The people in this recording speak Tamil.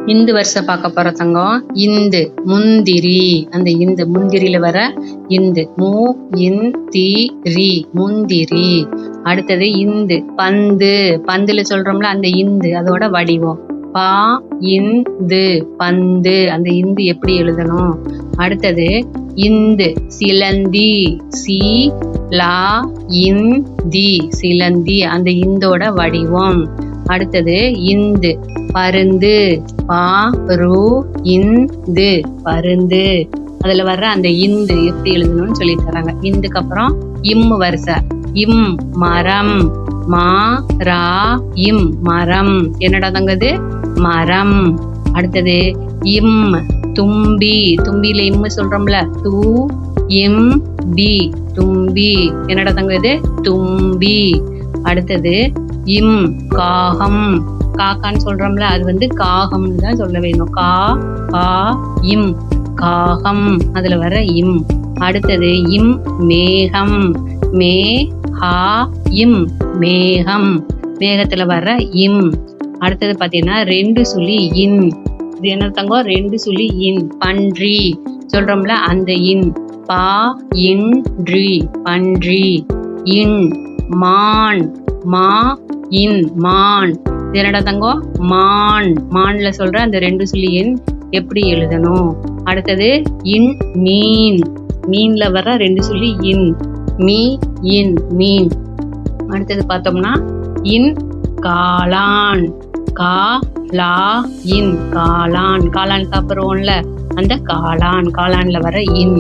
இந்து வருஷம் பார்க்க போற தங்கம். இந்து முந்திரி, அந்த இந்து முந்திரியில வர இந்து ரி முந்திரி. அடுத்தது இந்து பந்து, பந்துல சொல்றோம்ல அந்த இந்து, அதோட வடிவம் இந்து பந்து, அந்த இந்து எப்படி எழுதணும். அடுத்தது இந்து சிலந்தி, இந்தி சிலந்தி, அந்த இந்தோட வடிவம். அடுத்தது இந்து பருந்து, இந்து பருந்து, அதுல வர்ற அந்த இந்து எப்படி எழுதணும்னு சொல்லி தராங்க. இந்துக்கு அப்புறம் இம் வரிசை. இம் மரம், மரம், என்னடா தங்கது மரம். அடுத்தது இம் தும்பி, தும்பியில இம்மு சொல்றோம்ல தும்பி, என்னடா தங்கது தும்பி. அடுத்தது இம் காகம், காக்கான்னு சொல்றோம்ல அது காகம்னு தான் சொல்ல வேணும். இம் காகம், அதுல வர இம். அடுத்தது இம் மேகம், இம் மேகம், மேகத்துல வர்ற இம். அடுத்தது பாத்தீங்கன்னா ரெண்டு சுழி இன், இது என்ன தங்கம் ரெண்டு சுழி இன். பன்றி சொல்றோம்ல அந்த இன், பன்றி. இன் மான், இன் மான், இது என்னடா தங்கம் மான்ல சொல்ற அந்த ரெண்டு சுழி இன் எப்படி எழுதணும். அடுத்தது இன் மீன், மீன்ல வர ரெண்டு சுழி இன், மீன். அடுத்தது பார்த்தோம்னா இன் காளான், காளான், காளான் சாப்பிடுவோம்ல அந்த காளான்ல வர இன்.